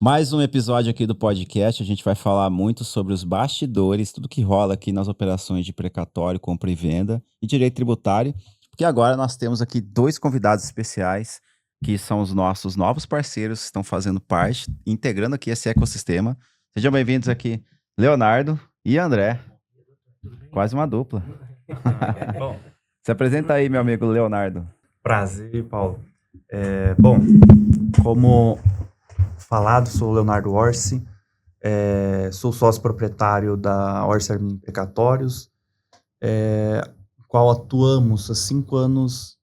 Mais um episódio aqui do podcast. A gente vai falar muito sobre os bastidores, tudo que rola aqui nas operações de precatório, compra e venda e direito tributário. Porque agora nós temos aqui dois convidados especiais, que são os nossos novos parceiros que estão fazendo parte, integrando aqui esse ecossistema. Sejam bem-vindos aqui, Leonardo e André. Quase uma dupla. Bom, Se apresenta aí, meu amigo Leonardo. prazer, Paulo. Bom, como falado, sou o Leonardo Orsi, sou sócio proprietário da Orsi Armin Precatórios, qual atuamos há 5 anos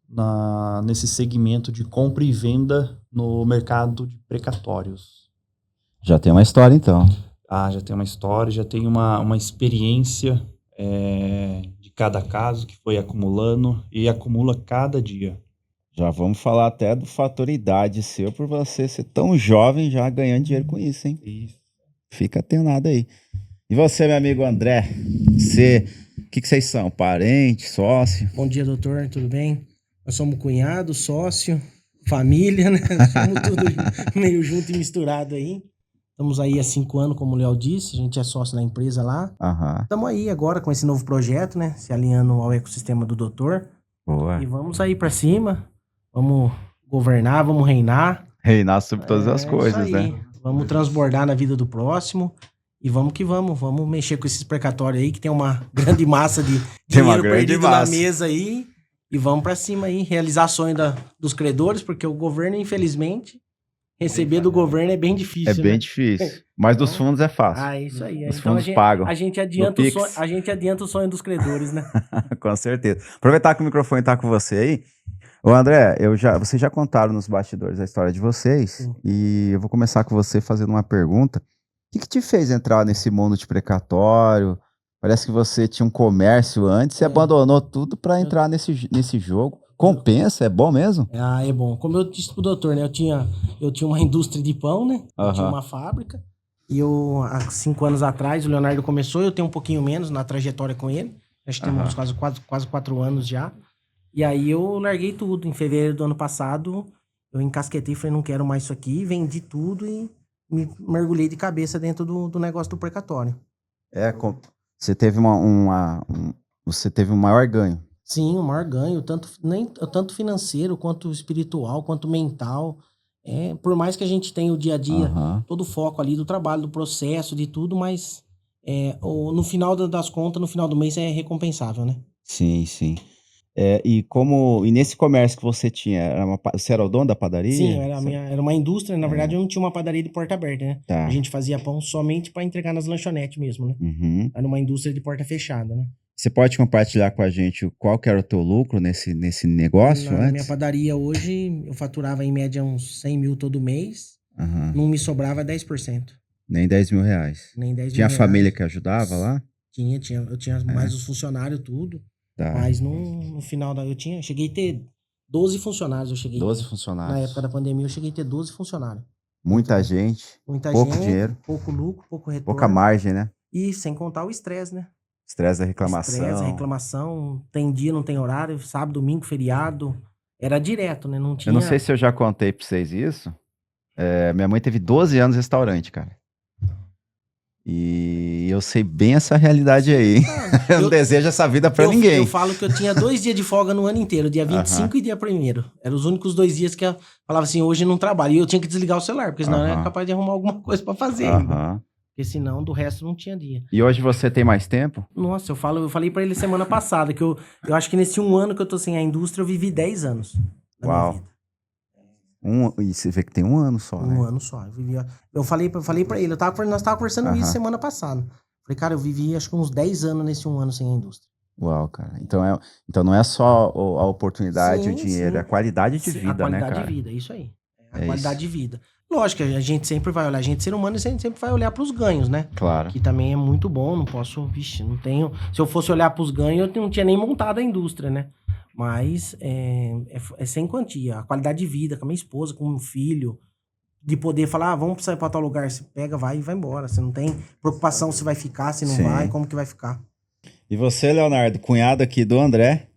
nesse segmento de compra e venda no mercado de precatórios. Já tem uma história, então. Já tem uma história, já tem uma experiência de cada caso que foi acumulando e acumula cada dia. Já vamos falar até do fator idade seu, por você ser tão jovem já ganhando dinheiro com isso, hein? Isso. Fica atenado aí. E você, meu amigo André? O que vocês são? Parente, sócio? Bom dia, doutor, tudo bem? Nós somos cunhado, sócio, família, né? Somos tudo meio junto e misturado aí. Estamos aí há 5 anos, como o Léo disse, a gente é sócio na empresa lá. Aham. Estamos aí agora com esse novo projeto, né? Se alinhando ao ecossistema do doutor. Boa. E vamos aí pra cima, vamos governar, vamos reinar. Reinar sobre todas as Isso coisas, aí. né? Vamos transbordar na vida do próximo. E vamos que vamos mexer com esses precatórios aí, que tem uma grande massa de Tem uma dinheiro grande perdido massa. na mesa aí. E vamos pra cima aí, realizar sonho dos credores, porque o governo, infelizmente, receber do governo é bem difícil, É bem né? difícil. Mas dos fundos é fácil. É isso aí. Os Então fundos pagam. a gente No adianta Pix. o sonho dos credores, né? Com certeza. Aproveitar que o microfone tá com você aí. Ô André, vocês já contaram nos bastidores a história de vocês. Sim. E eu vou começar com você fazendo uma pergunta. O que te fez entrar nesse mundo de precatório? Parece que você tinha um comércio antes e abandonou tudo para entrar nesse jogo. Compensa? É bom mesmo? É bom. Como eu disse pro doutor, né? Eu tinha uma indústria de pão, né? Eu tinha Aham. uma fábrica. E há 5 anos atrás, o Leonardo começou, eu tenho um pouquinho menos na trajetória com ele. Acho que temos quase 4 anos já. E aí eu larguei tudo. Em fevereiro do ano passado, eu encasquetei e falei, não quero mais isso aqui. Vendi tudo e me mergulhei de cabeça dentro do negócio do precatório. Você teve você teve um maior ganho. Sim, o maior ganho, tanto financeiro, quanto espiritual, quanto mental. Por mais que a gente tenha o dia a dia, Aham. todo o foco ali do trabalho, do processo, de tudo, mas no final das contas, no final do mês é recompensável, né? Sim, sim. E nesse comércio que você tinha, você era o dono da padaria? Sim, era uma indústria, na verdade eu não tinha uma padaria de porta aberta, né? Tá. A gente fazia pão somente para entregar nas lanchonetes mesmo, né? Uhum. Era uma indústria de porta fechada, né? Você pode compartilhar com a gente qual que era o teu lucro nesse negócio Na antes? minha padaria hoje, eu faturava em média uns 100 mil todo mês, Aham. não me sobrava 10%. Nem 10 mil reais. Nem 10 Tinha mil família reais. que ajudava lá? Eu tinha mais os funcionários, tudo. Tá. Mas no final eu cheguei a ter 12 funcionários. 12 Na funcionários. época da pandemia, eu cheguei a ter 12 funcionários. Muita gente, Muita pouco gente, dinheiro, pouco lucro, pouco retorno. pouca margem, né? E sem contar o estresse, né? Estresse da reclamação. Estresse, reclamação. Tem dia, não tem horário. Sábado, domingo, feriado. Era direto, né? Não tinha... Eu não sei se eu já contei pra vocês isso. Minha mãe teve 12 anos de restaurante, cara. E eu sei bem essa realidade aí. Eu não desejo essa vida pra ninguém. Eu falo que eu tinha 2 dias de folga no ano inteiro, dia 25 e dia 1º. Eram os únicos 2 dias que eu falava assim, hoje não trabalho. E eu tinha que desligar o celular, porque senão eu era capaz de arrumar alguma coisa pra fazer. Aham. Porque senão, do resto, não tinha dia. E hoje você tem mais tempo? Nossa, eu falei pra ele semana passada, que eu acho que nesse 1 ano que eu tô sem a indústria, eu vivi 10 anos da minha vida. E você vê que tem 1 ano só, né? 1 ano só. Eu falei pra ele, nós tava conversando isso semana passada. Falei, cara, eu vivi acho que uns 10 anos nesse 1 ano sem a indústria. Uau, cara. Então não é só a oportunidade, Sim, o dinheiro, sim. é a qualidade de Sim, vida, a né, qualidade cara? de vida, isso aí. A É qualidade isso. de vida. Lógico, a gente sempre vai olhar, a gente ser humano, a gente sempre vai olhar pros ganhos, né? Claro. Que também é muito bom, não posso, não tenho... Se eu fosse olhar pros ganhos, eu não tinha nem montado a indústria, né? Mas é sem quantia. A qualidade de vida com a minha esposa, com o meu filho, de poder falar, vamos sair pra tal lugar, você pega, vai e vai embora. Você não tem preocupação se vai ficar, se não Sim. vai, como que vai ficar. E você, Leonardo, cunhado aqui do André,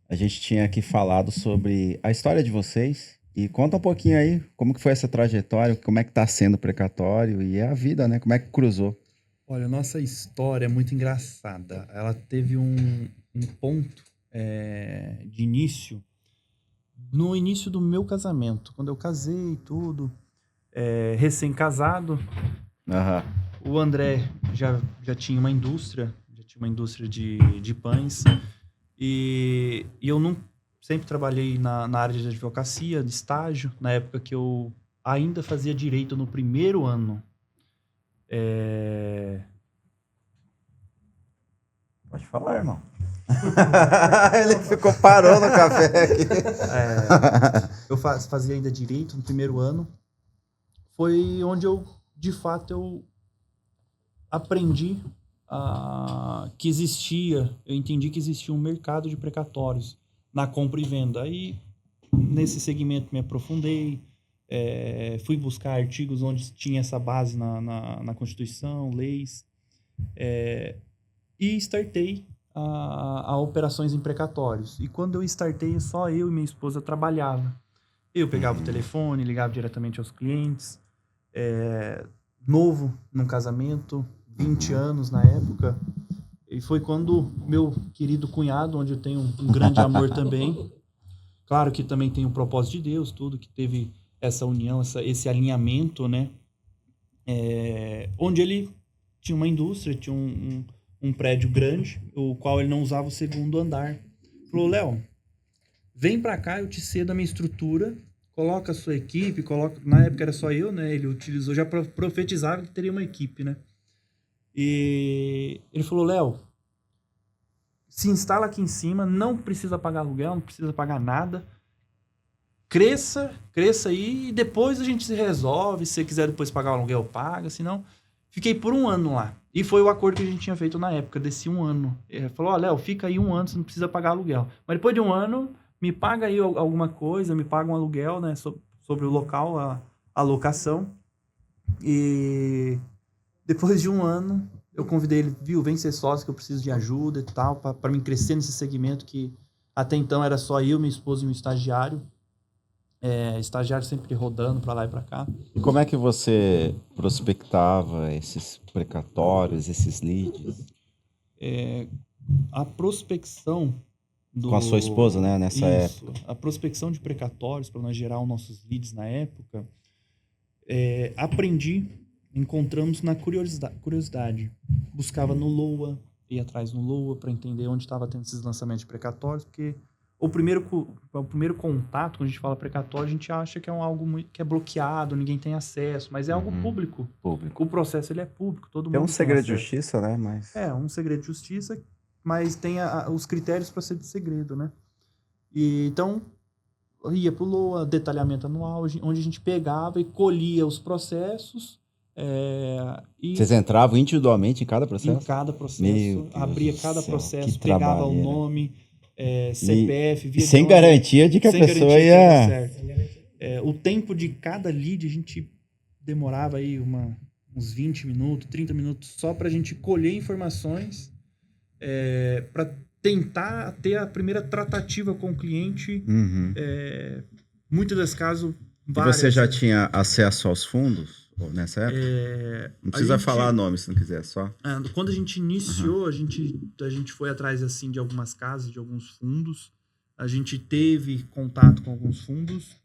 a gente tinha aqui falado sobre a história de vocês E conta um pouquinho aí, como que foi essa trajetória, como é que tá sendo o precatório e a vida, né? Como é que cruzou? Olha, nossa história é muito engraçada. Ela teve um ponto de início no início do meu casamento. Quando eu casei e tudo, recém-casado, Aham. o André já tinha uma indústria, de pães. E eu não, sempre trabalhei na área de advocacia, de estágio, na época que eu ainda fazia direito no primeiro ano. Pode falar, irmão. Ele parou no café aqui. Eu fazia ainda direito no primeiro ano. Foi onde de fato, eu aprendi que eu entendi que existia um mercado de precatórios na compra e venda. Aí, nesse segmento, me aprofundei, fui buscar artigos onde tinha essa base na Constituição, leis, e startei a operações em precatórios. E quando eu startei, só eu e minha esposa trabalhava. Eu pegava o telefone, ligava diretamente aos clientes, novo num casamento, 20 anos na época. E foi quando meu querido cunhado, onde eu tenho um grande amor também, claro que também tem o propósito de Deus, tudo que teve essa união, esse alinhamento, né? Onde ele tinha uma indústria, tinha um prédio grande, o qual ele não usava o segundo andar. Falou, Léo, vem pra cá, eu te cedo a minha estrutura, coloca a sua equipe, na época era só eu, né? Ele utilizou, já profetizava que teria uma equipe, né? E ele falou, Léo, se instala aqui em cima, não precisa pagar aluguel, não precisa pagar nada. Cresça aí e depois a gente se resolve. Se você quiser depois pagar o aluguel, paga. Senão, fiquei por um ano lá. E foi o acordo que a gente tinha feito na época, desse um ano. Ele falou, Léo, fica aí um ano, você não precisa pagar aluguel. Mas depois de um ano, me paga aí alguma coisa, me paga um aluguel, né, sobre o local, a locação. E depois de um ano, eu convidei ele, vem ser sócio, que eu preciso de ajuda e tal, para mim crescer nesse segmento que até então era só eu, minha esposa e um estagiário. Estagiário sempre rodando para lá e para cá. E como é que você prospectava esses precatórios, esses leads? A prospecção Com a sua esposa, né, nessa época? A prospecção de precatórios, para nós gerar os nossos leads na época, encontramos na curiosidade. Buscava no LOA, ia atrás no LOA para entender onde estava tendo esses lançamentos de precatórios, porque o primeiro contato, quando a gente fala precatório, a gente acha que é algo que é bloqueado, ninguém tem acesso, mas é algo público. O processo ele é público, todo mundo É um tem segredo de acesso. justiça, né? Mas... um segredo de justiça, mas tem os critérios para ser de segredo, né? E, então, ia para o LOA, detalhamento anual, onde a gente pegava e colhia os processos. Vocês entravam individualmente em cada processo? Em cada processo, Meu Deus abria do cada céu, processo, que pegava o trabalheira. nome, CPF, E sem garantia de que a pessoa garantia que ia... ia dar certo. O tempo de cada lead, a gente demorava aí uns 20 minutos, 30 minutos, só para a gente colher informações para tentar ter a primeira tratativa com o cliente. Muitas das casos, várias. E você já tinha acesso aos fundos nessa época? Não precisa falar nome se não quiser, só. Quando a gente iniciou, a gente foi atrás assim, de algumas casas, de alguns fundos. A gente teve contato com alguns fundos,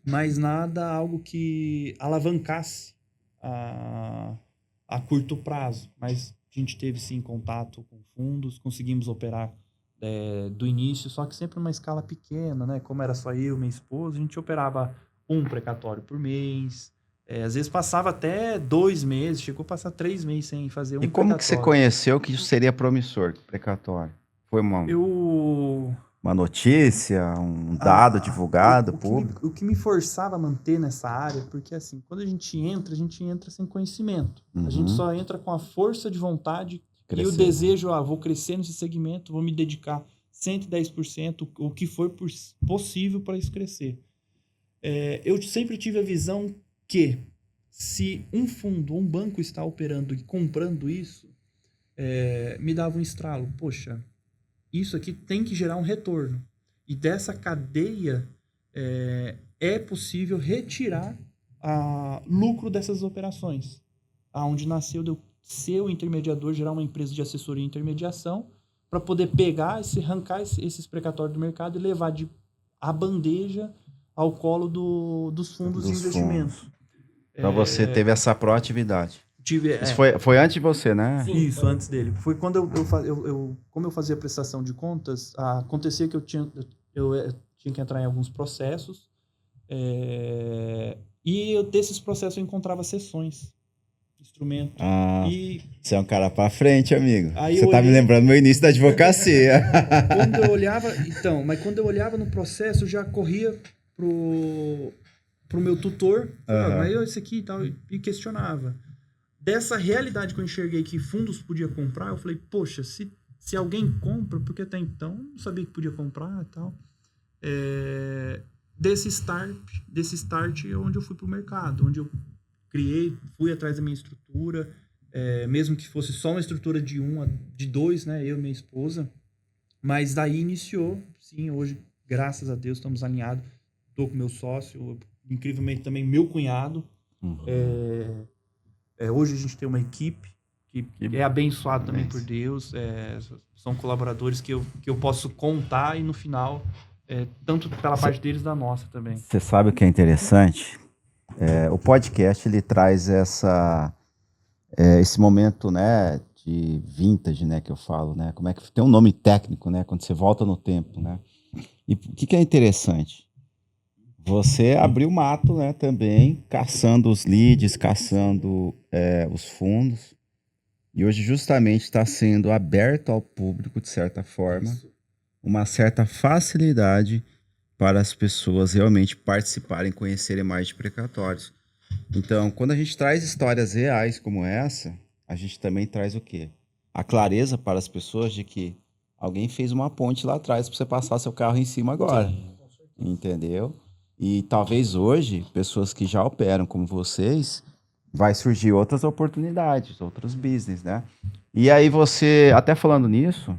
mas nada algo que alavancasse a curto prazo. Mas a gente teve sim contato com fundos, conseguimos operar do início, só que sempre numa escala pequena, né? Como era só eu e minha esposa, a gente operava um precatório por mês. Às vezes passava até 2 meses, chegou a passar 3 meses sem fazer um precatório. E como que você conheceu que isso seria promissor, precatório? Foi uma notícia, um dado divulgado, público? O que me forçava a manter nessa área, porque assim, quando a gente entra sem conhecimento. A gente só entra com a força de vontade e o desejo, vou crescer nesse segmento, vou me dedicar 110%, o que for possível para isso crescer. Eu sempre tive a visão que se um fundo ou um banco está operando e comprando isso, me dava um estralo. Poxa, isso aqui tem que gerar um retorno. E dessa cadeia, é possível retirar lucro dessas operações. Aonde nasceu de eu ser o intermediador, gerar uma empresa de assessoria e intermediação, para poder pegar, arrancar esses precatórios do mercado e levar a bandeja ao colo dos fundos de investimento. Então você teve essa proatividade. Isso É. foi antes de você, né? Sim. Isso, antes dele. Foi quando como eu fazia prestação de contas, acontecia que eu tinha que entrar em alguns processos, e desses processos eu encontrava sessões, instrumento. E você é um cara pra frente, amigo. Aí Você eu tá me olhei- lembrando do meu início da advocacia. mas quando eu olhava no processo, eu já corria pro meu tutor, mas esse aqui e tal, e questionava. Dessa realidade que eu enxerguei que fundos podia comprar, eu falei, poxa, se alguém compra, porque até então eu não sabia que podia comprar e tal. Desse start é onde eu fui pro mercado, onde eu fui atrás da minha estrutura, mesmo que fosse só uma estrutura de dois, né, eu e minha esposa, mas daí iniciou, sim, hoje, graças a Deus, estamos alinhados, estou com meu sócio, incrivelmente também meu cunhado. Hoje a gente tem uma equipe que é abençoada também por Deus, são colaboradores que eu posso contar e no final, tanto pela parte deles da nossa também. Você sabe o que é interessante? O podcast ele traz esse momento, né, de vintage, né, que eu falo, né? Como é que tem um nome técnico, né? Quando você volta no tempo, né? E o que é interessante? Você abriu o mato, né, também, caçando os leads, caçando os fundos. E hoje justamente está sendo aberto ao público, de certa forma, uma certa facilidade para as pessoas realmente participarem, conhecerem mais de precatórios. Então, quando a gente traz histórias reais como essa, a gente também traz o quê? A clareza para as pessoas de que alguém fez uma ponte lá atrás para você passar seu carro em cima agora. Sim. Entendeu? E talvez hoje, pessoas que já operam como vocês, vai surgir outras oportunidades, outros business, né? E aí você, até falando nisso,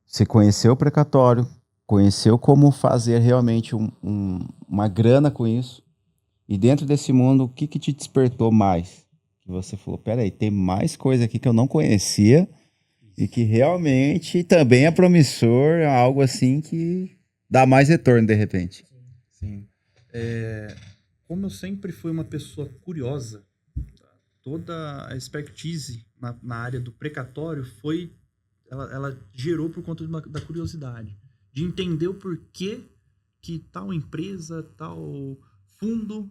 você conheceu o precatório, conheceu como fazer realmente uma grana com isso. E dentro desse mundo, o que te despertou mais? Que você falou, peraí, tem mais coisa aqui que eu não conhecia e que realmente também é promissor, é algo assim que dá mais retorno de repente. Sim. Como eu sempre fui uma pessoa curiosa, toda a expertise na área do precatório ela gerou por conta da curiosidade, de entender o porquê que tal empresa, tal fundo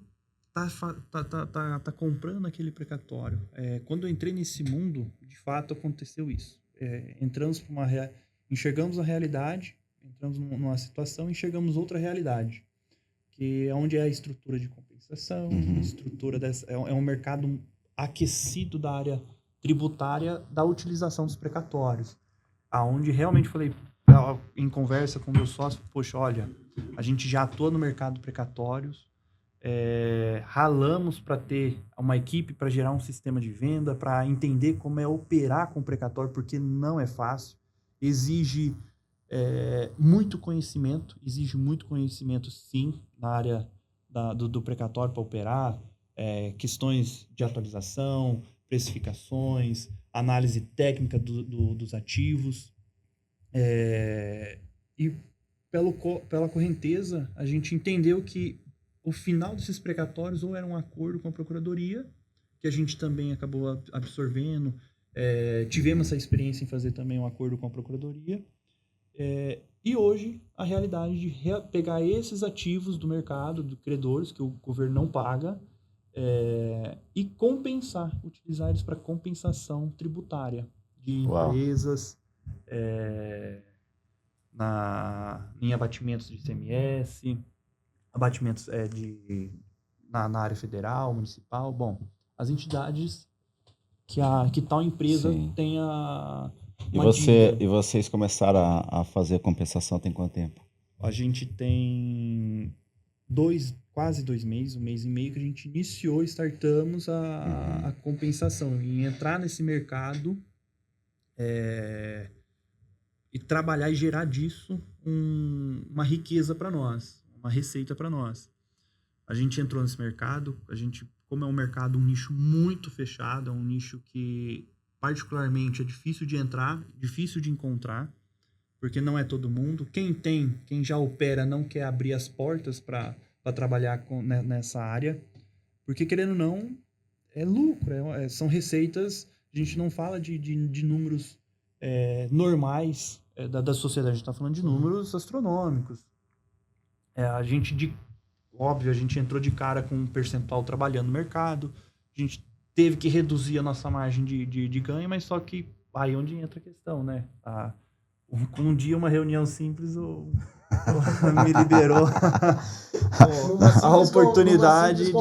tá comprando aquele precatório. Quando eu entrei nesse mundo, de fato aconteceu isso. Enxergamos a realidade, entramos numa situação e enxergamos outra realidade, que é onde é a estrutura de compensação, estrutura é um mercado aquecido da área tributária da utilização dos precatórios, aonde realmente falei, em conversa com meu sócio, poxa, olha, a gente já atua no mercado precatórios, ralamos para ter uma equipe para gerar um sistema de venda, para entender como é operar com o precatório, porque não é fácil, exige muito conhecimento sim, na área do precatório para operar, questões de atualização, precificações, análise técnica dos ativos, e pela correnteza a gente entendeu que o final desses precatórios ou era um acordo com a Procuradoria, que a gente também acabou absorvendo, tivemos essa experiência em fazer também um acordo com a Procuradoria, e hoje a realidade de pegar esses ativos do mercado, de credores, que o governo não paga, e utilizar eles para compensação tributária de empresas, em abatimentos de ICMS, abatimentos na área federal, municipal. Bom, as entidades que tal empresa Sim. tenha E uma dívida. vocês começaram a fazer a compensação tem quanto tempo? A gente tem quase 2 meses, 1 mês e meio que a gente iniciou, startamos a compensação, em entrar nesse mercado e trabalhar e gerar disso uma riqueza para nós, uma receita para nós. A gente entrou nesse mercado, como é um mercado, um nicho muito fechado, é um nicho que particularmente é difícil de entrar, difícil de encontrar, porque não é todo mundo. Quem já opera não quer abrir as portas para trabalhar nessa área, porque querendo ou não, é lucro, são receitas, a gente não fala de números normais da sociedade, a gente está falando de números astronômicos. Óbvio, a gente entrou de cara com um percentual trabalhando no mercado, a gente teve que reduzir a nossa margem de ganho, mas só que aí onde entra a questão, né? Um dia, uma reunião simples, me liberou a oportunidade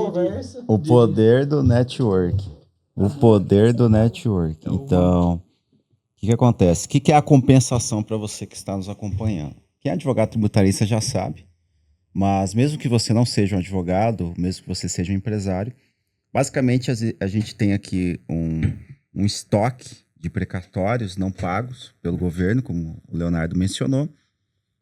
O poder do network. O poder do network. Então, o que acontece? O que é a compensação para você que está nos acompanhando? Quem é advogado tributarista já sabe, mas mesmo que você não seja um advogado, mesmo que você seja um empresário, basicamente a gente tem aqui um estoque de precatórios não pagos pelo governo, como o Leonardo mencionou,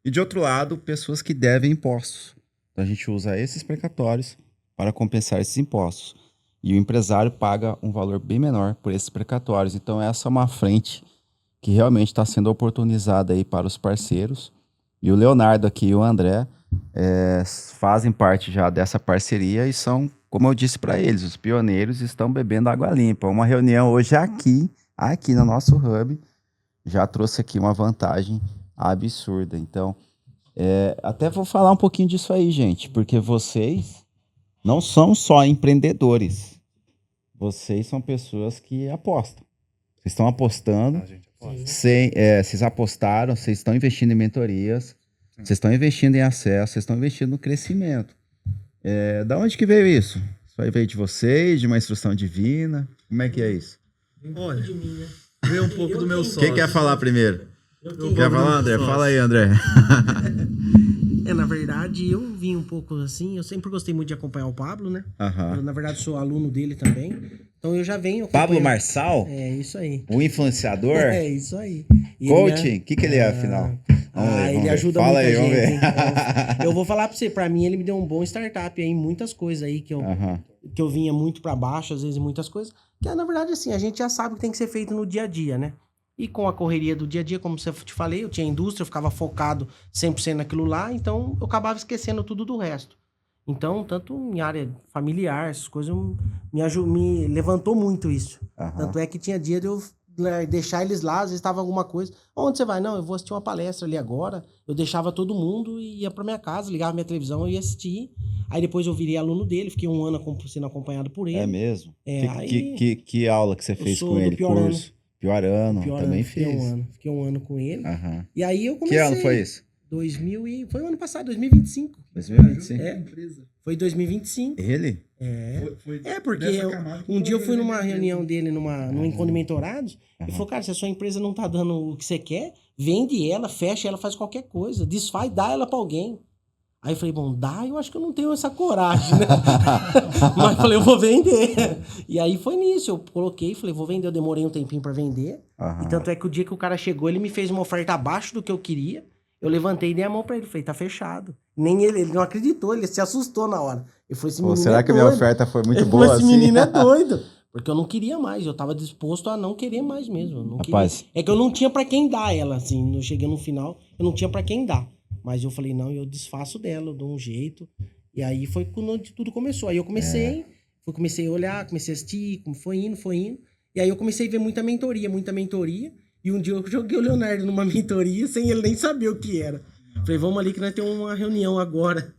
e de outro lado, pessoas que devem impostos. Então a gente usa esses precatórios para compensar esses impostos. E o empresário paga um valor bem menor por esses precatórios. Então essa é uma frente que realmente está sendo oportunizada aí para os parceiros. E o Leonardo aqui e o André fazem parte já dessa parceria e são, como eu disse para eles, os pioneiros estão bebendo água limpa. Uma reunião hoje aqui no nosso hub já trouxe aqui uma vantagem absurda. Então, até vou falar um pouquinho disso aí, gente, porque vocês não são só empreendedores. Vocês são pessoas que apostam. Vocês estão apostando. Vocês apostaram, vocês estão investindo em mentorias, vocês estão investindo em acesso, vocês estão investindo no crescimento. Da onde que veio isso? Isso aí veio de vocês, de uma instrução divina? Como é que é isso? Olha, veio um pouco do meu sócio. Quem quer falar primeiro? Quer falar, André? Fala aí, André. Na verdade, eu vim um pouco assim, eu sempre gostei muito de acompanhar o Pablo, né? Eu, na verdade, sou aluno dele também. Então eu já venho Pablo Marçal? É, isso aí. O influenciador? É, isso aí. Coaching? O que ele é, afinal? Ele ajuda Fala muita aí, gente. vamos ver. Eu vou falar pra você, pra mim ele me deu um bom startup aí, muitas coisas aí que eu vinha muito pra baixo, às vezes muitas coisas, que na verdade assim, a gente já sabe o que tem que ser feito no dia a dia, né? E com a correria do dia a dia, como eu te falei, eu tinha indústria, eu ficava focado 100% naquilo lá, então eu acabava esquecendo tudo do resto. Então, tanto em área familiar, essas coisas, me levantou muito isso. Tanto é que tinha dia de eu deixar eles lá, às vezes estava alguma coisa. Onde você vai? Não, eu vou assistir uma palestra ali agora. Eu deixava todo mundo e ia pra minha casa, ligava minha televisão, eu ia assistir. Aí depois eu virei aluno dele, fiquei um ano sendo acompanhado por ele. É mesmo? Aí, que aula que você fez com ele? Curso? Piorano, também fiz. Fiquei um ano com ele. E aí eu Que comecei. ano foi isso? Foi o ano passado, 2025. 2025? Foi 2025. Ele? Porque um dia eu fui numa reunião dele, num encontro de mentorados, e falou, cara, se a sua empresa não tá dando o que você quer, vende ela, fecha ela, faz qualquer coisa, desfaz, dá ela pra alguém. Aí eu falei, bom, eu acho que eu não tenho essa coragem, né? Mas falei, eu vou vender. E aí foi nisso, eu coloquei, falei, vou vender, eu demorei um tempinho pra vender. E tanto é que o dia que o cara chegou, ele me fez uma oferta abaixo do que eu queria. Eu levantei e dei a mão pra ele, falei, tá fechado. Nem ele não acreditou, ele se assustou na hora. Eu falei, esse menino será que a minha oferta foi muito boa assim? Esse menino é doido. Porque eu não queria mais, eu tava disposto a não querer mais mesmo. Eu não Rapaz. É que eu não tinha pra quem dar ela, assim. Eu cheguei no final, eu não tinha pra quem dar. Mas eu falei, não, eu desfaço dela, eu dou um jeito. E aí foi quando tudo começou. Aí eu comecei a olhar, comecei a assistir, foi indo. E aí eu comecei a ver muita mentoria. E um dia eu joguei o Leonardo numa mentoria sem ele nem saber o que era. Falei, vamos ali que nós temos uma reunião agora.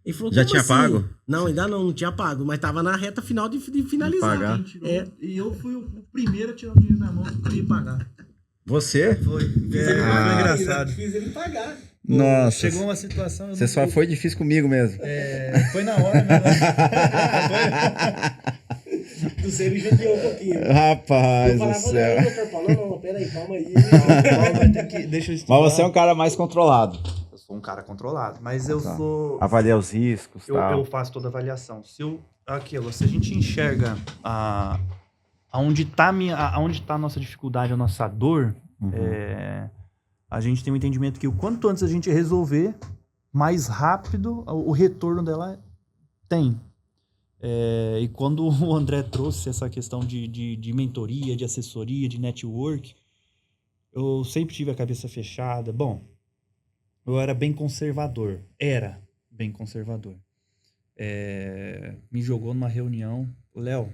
Ele falou, já tinha pago? Não, ainda não tinha pago, mas tava na reta final de finalizar. Pagar. E eu fui o primeiro a tirar o dinheiro na mão pra ir pagar. Você? Foi engraçado. Fiz ele pagar. Nossa. Chegou uma situação... Você só foi difícil comigo mesmo. Foi na hora mesmo. Do ser ele judiou um pouquinho. Rapaz do céu. Não, peraí, calma aí. Mas você é um cara mais controlado. Eu sou um cara controlado, mas eu sou... Avaliar os riscos, eu faço toda a avaliação. Se a gente enxerga aonde tá a nossa dificuldade, a nossa dor, a gente tem um entendimento que o quanto antes a gente resolver, mais rápido o retorno dela tem. E quando o André trouxe essa questão de mentoria, de assessoria, de network, eu sempre tive a cabeça fechada. Bom, eu era bem conservador. Me jogou numa reunião. Léo,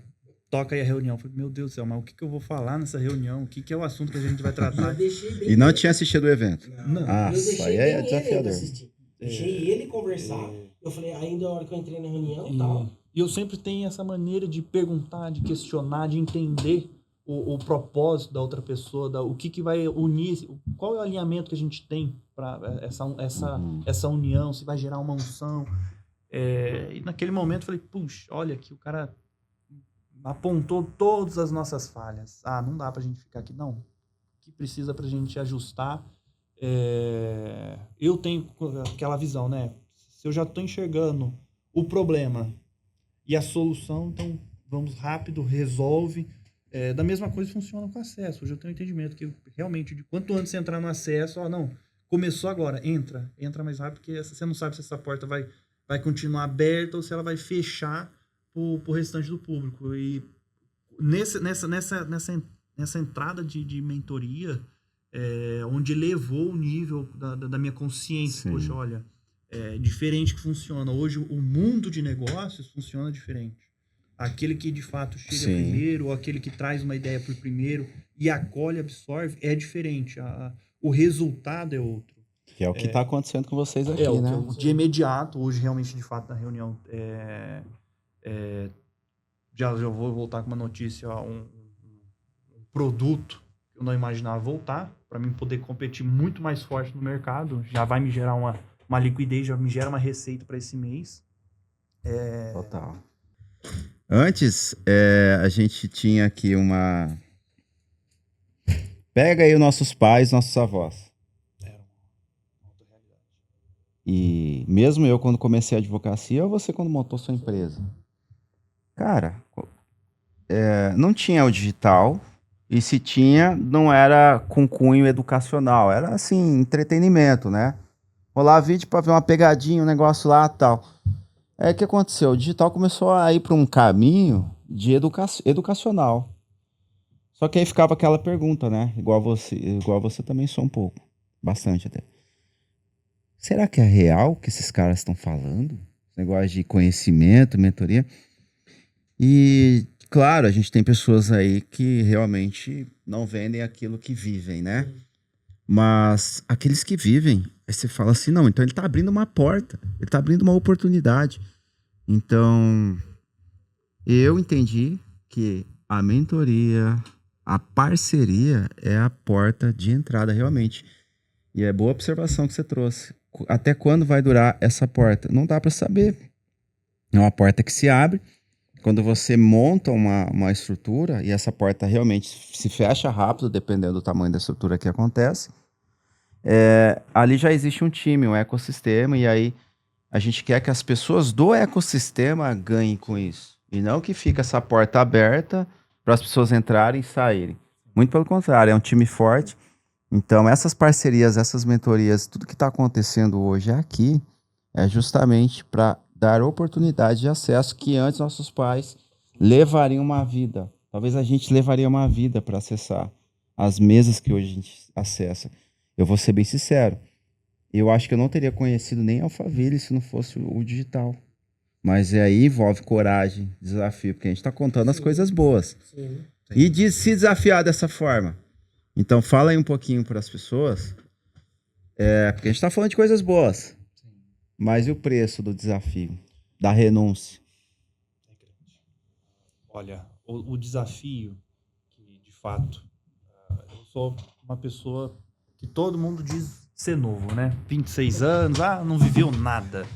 toca aí a reunião. Eu falei, meu Deus do céu, mas o que eu vou falar nessa reunião? O que é o assunto que a gente vai tratar? E não tinha assistido o evento? Não. Ah, Eu isso deixei aí bem é ele desafiador. assistir. Deixei ele conversar. Eu falei, ainda a hora que eu entrei na reunião e tal. E eu sempre tenho essa maneira de perguntar, de questionar, de entender o propósito da outra pessoa, o que vai unir, qual é o alinhamento que a gente tem para essa união, se vai gerar uma unção. E naquele momento eu falei, puxa, olha que o cara apontou todas as nossas falhas. Não dá pra gente ficar aqui, não. O que precisa pra gente ajustar? Eu tenho aquela visão, né? Se eu já tô enxergando o problema e a solução, então vamos rápido, resolve. Da mesma coisa funciona com acesso. Hoje eu tenho um entendimento que realmente, de quanto antes você entrar no acesso, começou agora, entra mais rápido, porque você não sabe se essa porta vai continuar aberta ou se ela vai fechar pro restante do público. E nessa entrada de mentoria, onde elevou o nível da minha consciência. Sim. Poxa, olha, diferente que funciona. Hoje o mundo de negócios funciona diferente. Aquele que de fato chega Sim. primeiro, ou aquele que traz uma ideia por primeiro e acolhe, absorve, é diferente. O resultado é outro. Que é o que está acontecendo com vocês aqui, né? De imediato, hoje realmente, de fato, na reunião, já vou voltar com uma notícia, um produto que eu não imaginava voltar, para mim poder competir muito mais forte no mercado, já vai me gerar uma liquidez, já me gera uma receita para esse mês. Total. Antes, a gente tinha aqui uma... Pega aí os nossos pais, nossos avós. E mesmo eu, quando comecei a advocacia, ou você quando montou sua empresa? Cara, não tinha o digital, e se tinha, não era com cunho educacional, era assim, entretenimento, né? Rolar vídeo para ver uma pegadinha, um negócio lá e tal. O que aconteceu? O digital começou a ir para um caminho de educacional. Só que aí ficava aquela pergunta, né? Igual você também sou um pouco, bastante até. Será que é real o que esses caras estão falando? Esse negócio de conhecimento, mentoria. E, claro, a gente tem pessoas aí que realmente não vendem aquilo que vivem, né? Mas aqueles que vivem, aí você fala assim, não, então ele está abrindo uma porta, ele está abrindo uma oportunidade. Então, eu entendi que a mentoria, a parceria é a porta de entrada realmente. E é boa observação que você trouxe. Até quando vai durar essa porta? Não dá para saber. É uma porta que se abre. Quando você monta uma estrutura e essa porta realmente se fecha rápido, dependendo do tamanho da estrutura que acontece, ali já existe um time, um ecossistema, e aí a gente quer que as pessoas do ecossistema ganhem com isso. E não que fique essa porta aberta para as pessoas entrarem e saírem. Muito pelo contrário, é um time forte. Então, essas parcerias, essas mentorias, tudo que está acontecendo hoje aqui é justamente para dar oportunidade de acesso que antes nossos pais levariam uma vida. Talvez a gente levaria uma vida para acessar as mesas que hoje a gente acessa. Eu vou ser bem sincero, eu acho que eu não teria conhecido nem Alphaville se não fosse o digital. Mas aí envolve coragem, desafio, porque a gente está contando as coisas boas. Sim. E de se desafiar dessa forma. Então fala aí um pouquinho para as pessoas, porque a gente está falando de coisas boas, mas e o preço do desafio, da renúncia? Olha, o desafio, que de fato, eu sou uma pessoa que todo mundo diz ser novo, né? 26 anos, não viveu nada.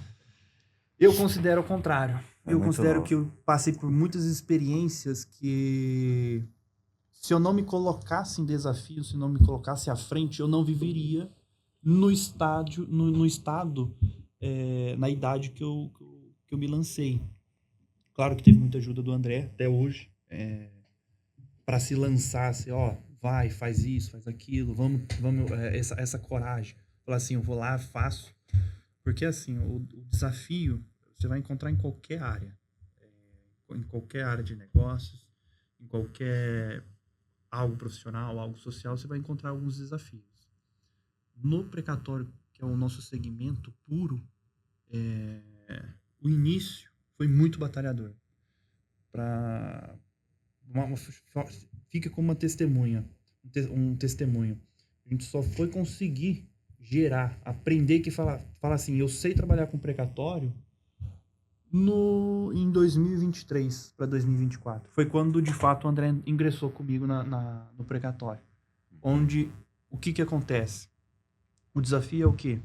Eu considero o contrário. Eu considero que eu passei por muitas experiências que, se eu não me colocasse em desafio, se não me colocasse à frente, eu não viveria no estado, na idade que eu me lancei. Claro que teve muita ajuda do André, até hoje, para se lançar, assim, vai, faz isso, faz aquilo, vamos essa coragem. Falar assim, eu vou lá, faço. Porque assim, o desafio você vai encontrar em qualquer área. Em qualquer área de negócios, em qualquer algo profissional, algo social, você vai encontrar alguns desafios. No precatório, que é o nosso segmento puro, o início foi muito batalhador. Fica como uma testemunha, um testemunho. A gente só foi conseguir gerar, aprender que falar assim, eu sei trabalhar com precatório em 2023 para 2024. Foi quando, de fato, o André ingressou comigo no precatório. Onde, o que acontece? O desafio é o quê?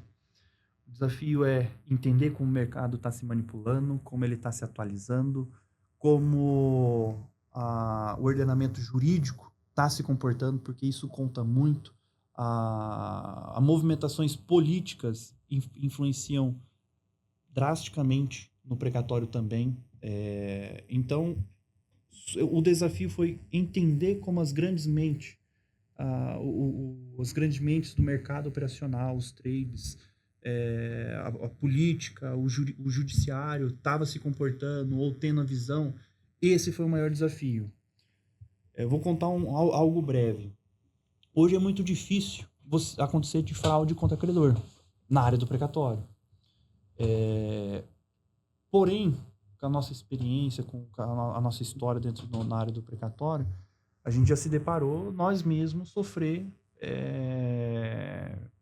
O desafio é entender como o mercado está se manipulando, como ele está se atualizando, como o ordenamento jurídico está se comportando, porque isso conta muito. As movimentações políticas influenciam drasticamente no precatório também. Então, o desafio foi entender como as grandes mentes, as grandes mentes do mercado operacional, os trades, a política, o judiciário estava se comportando ou tendo a visão. Esse foi o maior desafio. Eu vou contar algo breve. Hoje é muito difícil acontecer de fraude contra credor na área do precatório. Porém, com a nossa experiência, com a nossa história na área do precatório, a gente já se deparou, nós mesmos, sofrer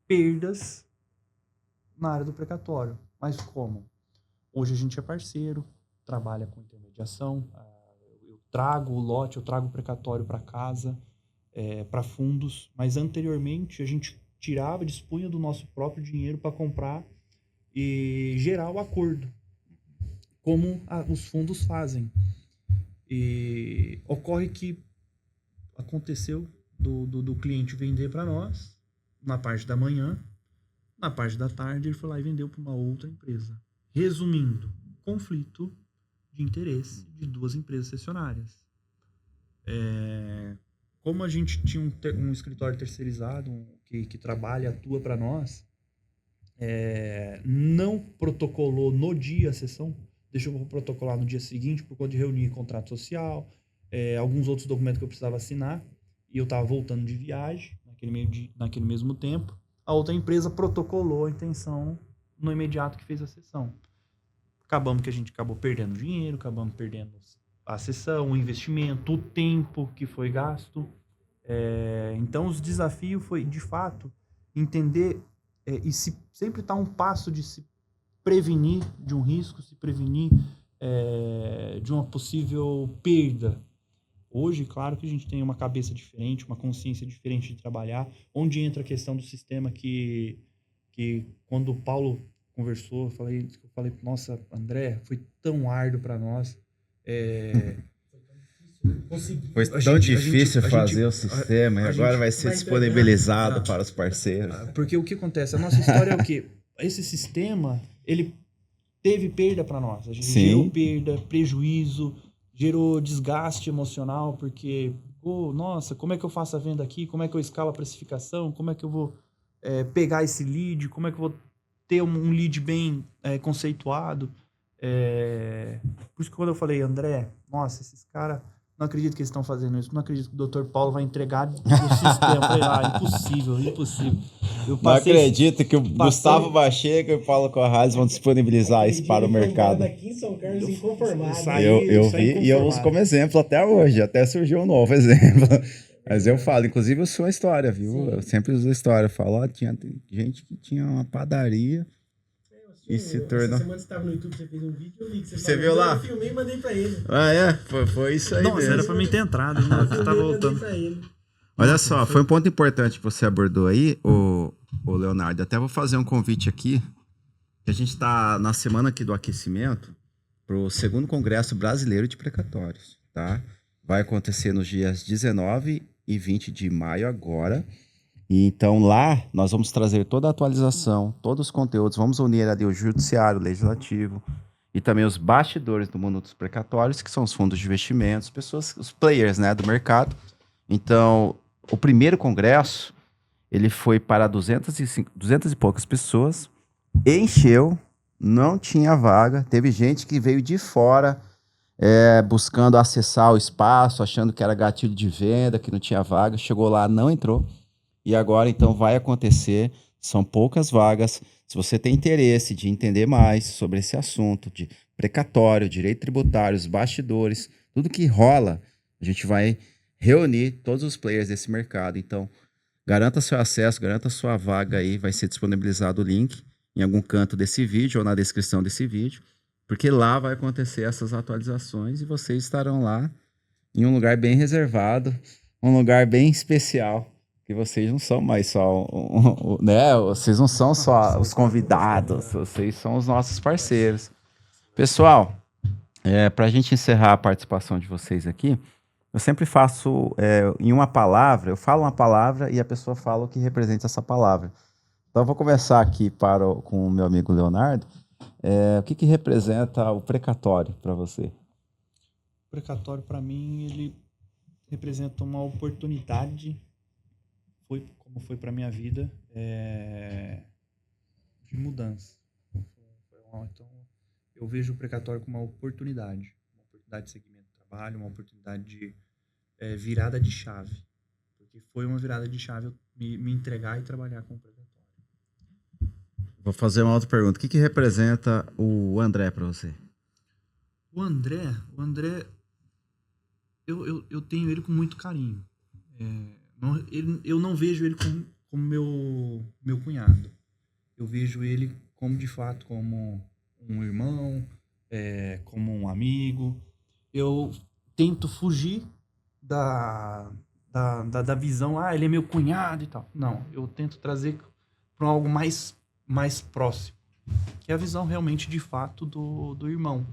perdas na área do precatório. Mas como? Hoje a gente é parceiro, trabalha com intermediação, eu trago o lote, eu trago o precatório para casa, para fundos, mas anteriormente a gente dispunha do nosso próprio dinheiro para comprar e gerar o acordo, como os fundos fazem. E ocorre que aconteceu do cliente vender para nós na parte da manhã, na parte da tarde ele foi lá e vendeu para uma outra empresa. Resumindo, conflito de interesse de duas empresas cessionárias. Como a gente tinha um escritório terceirizado que trabalha e atua para nós, não protocolou no dia a sessão, deixou para protocolar no dia seguinte por conta de reunir contrato social, alguns outros documentos que eu precisava assinar, e eu estava voltando de viagem naquele mesmo tempo. A outra empresa protocolou a intenção no imediato que fez a sessão. Acabamos que a gente acabou perdendo dinheiro, acabamos perdendo a sessão, o investimento, o tempo que foi gasto. Então, os desafios foi, de fato, entender e sempre estar um passo de se prevenir de um risco, se prevenir de uma possível perda. Hoje, claro que a gente tem uma cabeça diferente, uma consciência diferente de trabalhar, onde entra a questão do sistema que quando o Paulo conversou, eu falei, nossa, André, foi tão árduo para nós. Foi tão difícil fazer o sistema, e agora vai ser disponibilizado para os parceiros. Porque o que acontece? A nossa história é o quê? Esse sistema, ele teve perda para nós. A gente gerou perda, prejuízo, gerou desgaste emocional, porque, nossa, como é que eu faço a venda aqui? Como é que eu escalo a precificação? Como é que eu vou pegar esse lead? Como é que eu vou ter um lead bem conceituado? Por isso que quando eu falei, André, nossa, esses caras, não acredito que eles estão fazendo isso, não acredito que o Dr. Paulo vai entregar o sistema. Eu falei, impossível. Não acredito que o Gustavo Bacheca e o Paulo Corrales vão disponibilizar isso para o mercado. Aqui em São Carlos, inconformado. Eu vi e eu uso como exemplo até hoje, até surgiu um novo exemplo. Mas eu falo, inclusive eu sou a história, viu? Sim. Eu sempre uso a história. Eu falo, tinha gente que tinha uma padaria e se tornou... Essa semana você estava no YouTube, você fez um vídeo, eu li que você viu lá? Eu filmei e mandei pra ele. Foi isso aí. Nossa, era pra mim ter entrado, né? Eu tava voltando. Olha só, foi um ponto importante que você abordou aí, o Leonardo. Até vou fazer um convite aqui, que a gente está na semana aqui do aquecimento para o 2º Congresso Brasileiro de Precatórios, tá? Vai acontecer nos dias 19 e 20 de maio agora. E então lá nós vamos trazer toda a atualização, todos os conteúdos, vamos unir ali o judiciário, o legislativo e também os bastidores do mundo dos precatórios, que são os fundos de investimentos, os players, né, do mercado. Então, o primeiro congresso, ele foi para 200 e poucas pessoas, encheu, não tinha vaga, teve gente que veio de fora, buscando acessar o espaço, achando que era gatilho de venda, que não tinha vaga, chegou lá, não entrou, e agora então vai acontecer, são poucas vagas. Se você tem interesse de entender mais sobre esse assunto de precatório, direito tributário, os bastidores, tudo que rola, a gente vai reunir todos os players desse mercado. Então, garanta seu acesso, garanta sua vaga aí, vai ser disponibilizado o link em algum canto desse vídeo ou na descrição desse vídeo, porque lá vai acontecer essas atualizações e vocês estarão lá em um lugar bem reservado, um lugar bem especial, que vocês não são mais só, né? Vocês não são só os convidados, vocês são os nossos parceiros. Pessoal, para a gente encerrar a participação de vocês aqui, eu sempre faço em uma palavra, eu falo uma palavra e a pessoa fala o que representa essa palavra. Então eu vou começar aqui com o meu amigo Leonardo. O que representa o precatório para você? O precatório, para mim, ele representa uma oportunidade, como foi para minha vida, de mudança. Então, eu vejo o precatório como uma oportunidade de segmento de trabalho, uma oportunidade de virada de chave. Porque foi uma virada de chave eu me entregar e trabalhar com o precatório. Vou fazer uma outra pergunta. O que representa o André para você? O André, eu tenho ele com muito carinho. Eu não vejo ele como meu cunhado. Eu vejo ele como, de fato, como um irmão, como um amigo. Eu tento fugir da visão, ele é meu cunhado e tal. Não, eu tento trazer para algo mais próximo, que é a visão realmente, de fato, do irmão.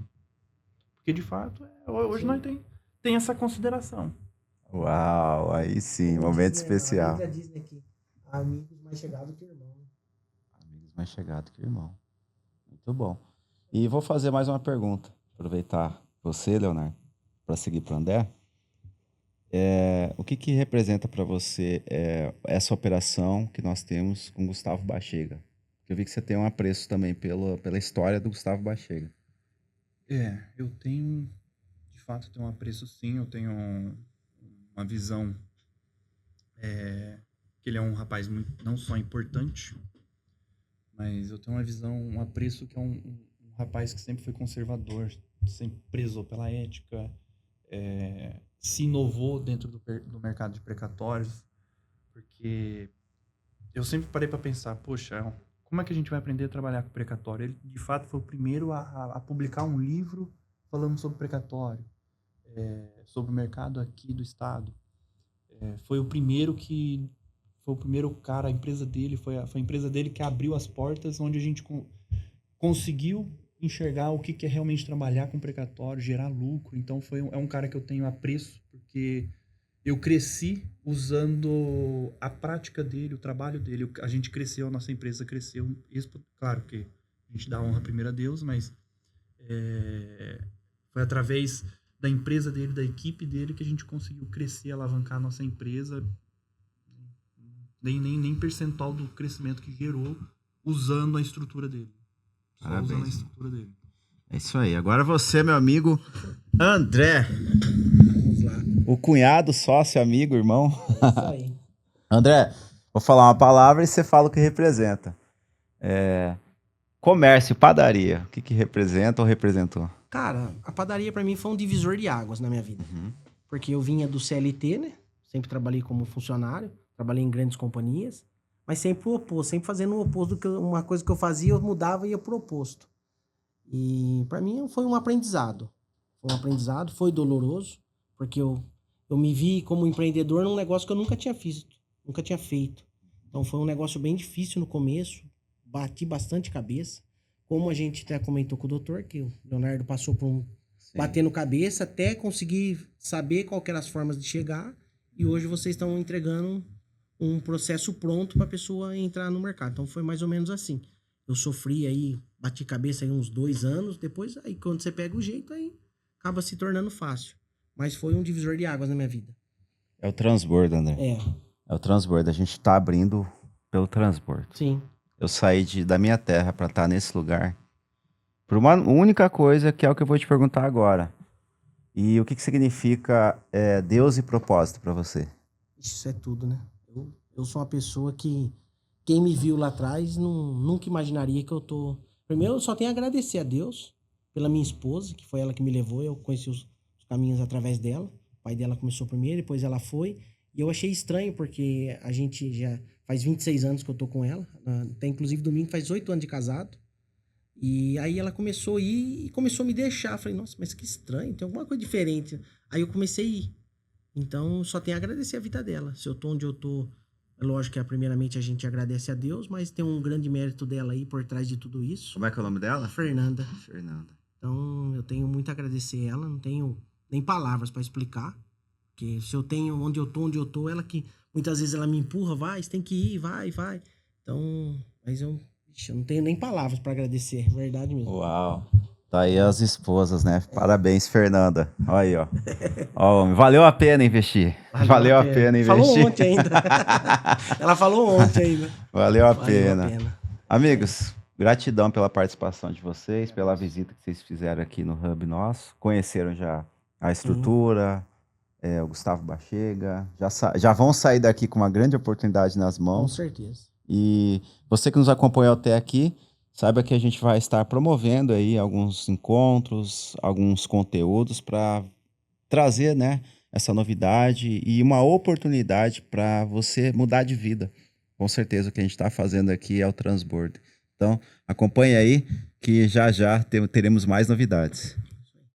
Porque, de fato, hoje nós tem essa consideração. Uau, aí sim, momento especial. A Disney aqui, amigos mais chegados que irmão. Amigos mais chegados que irmão. Muito bom. E vou fazer mais uma pergunta. Aproveitar você, Leonardo, para seguir para o André. O que representa para você essa operação que nós temos com Gustavo Bachega? Eu vi que você tem um apreço também pela história do Gustavo Bachega. Eu tenho, de fato, um apreço, sim. Eu tenho uma visão que ele é um rapaz não só importante, mas eu tenho uma visão, um apreço que é um rapaz que sempre foi conservador, sempre prezou pela ética, se inovou dentro do mercado de precatórios, porque eu sempre parei para pensar, poxa, como é que a gente vai aprender a trabalhar com precatório? Ele, de fato, foi o primeiro a publicar um livro falando sobre precatório, sobre o mercado aqui do estado. Foi o primeiro cara, a empresa dele, foi a empresa dele que abriu as portas, onde a gente conseguiu enxergar o que é realmente trabalhar com precatório, gerar lucro. Então é um cara que eu tenho apreço, porque eu cresci usando a prática dele, o trabalho dele. A gente cresceu, a nossa empresa cresceu. Claro que a gente dá honra primeiro a Deus, mas foi através da empresa dele, da equipe dele, que a gente conseguiu crescer, alavancar a nossa empresa. Nem percentual do crescimento que gerou usando a estrutura dele. Parabéns. Usando a estrutura dele. É isso aí. Agora você, meu amigo André. Vamos lá. O cunhado, sócio, amigo, irmão. É isso aí. André, vou falar uma palavra e você fala o que representa. Comércio, padaria. O que representa ou representou? Cara, a padaria pra mim foi um divisor de águas na minha vida. Porque eu vinha do CLT, né? Sempre trabalhei como funcionário, trabalhei em grandes companhias, mas sempre o oposto, sempre fazendo o oposto uma coisa que eu fazia, eu mudava e ia pro oposto. E pra mim foi um aprendizado. Foi doloroso, porque eu me vi como empreendedor num negócio que eu nunca tinha feito. Então foi um negócio bem difícil no começo, bati bastante cabeça. Como a gente até comentou com o doutor, que o Leonardo passou por batendo cabeça até conseguir saber qual que eram as formas de chegar, e hoje vocês estão entregando um processo pronto para a pessoa entrar no mercado. Então foi mais ou menos assim. Eu sofri aí, bati cabeça aí uns 2 anos, depois aí quando você pega o jeito aí acaba se tornando fácil. Mas foi um divisor de águas na minha vida. É o transbordo, André. É, É o transbordo. A gente tá abrindo pelo transbordo. sim. Eu saí da minha terra para estar nesse lugar por uma única coisa, que é o que eu vou te perguntar agora. E o que significa Deus e propósito para você? Isso é tudo, né? Eu sou uma pessoa que quem me viu lá atrás nunca imaginaria que eu tô... Primeiro, eu só tenho a agradecer a Deus pela minha esposa, que foi ela que me levou. Eu conheci os caminhos através dela. O pai dela começou primeiro, depois ela foi. E eu achei estranho, porque a gente já faz 26 anos que eu tô com ela. Até inclusive domingo faz 8 anos de casado. E aí ela começou a ir e começou a me deixar. Eu falei, nossa, mas que estranho, tem alguma coisa diferente. Aí eu comecei a ir. Então, só tenho a agradecer a vida dela. Se eu tô onde eu tô, é lógico que primeiramente a gente agradece a Deus, mas tem um grande mérito dela aí por trás de tudo isso. Como é que é o nome A dela? Fernanda. Fernanda. Então, eu tenho muito a agradecer ela, não tenho nem palavras para explicar. Porque se eu tenho onde eu tô, ela que muitas vezes ela me empurra, vai, você tem que ir, vai. Então, mas eu não tenho nem palavras para agradecer, verdade mesmo. Uau. Tá aí as esposas, né? Parabéns, Fernanda. Olha aí, ó. Ó, homem, valeu a pena investir. Valeu a pena investir. Falou ontem ainda. Ela falou ontem ainda. Valeu a Valeu pena. a pena. Amigos, gratidão pela participação de vocês, pela visita que vocês fizeram aqui no Hub nosso. Conheceram já a estrutura, o Gustavo Bachega. Já vão sair daqui com uma grande oportunidade nas Com mãos. certeza. E você que nos acompanhou até aqui, saiba que a gente vai estar promovendo aí alguns encontros, alguns conteúdos para trazer, né, essa novidade e uma oportunidade para você mudar de vida. Com certeza o que a gente está fazendo aqui é o transbordo. Então, acompanhe aí que já teremos mais novidades.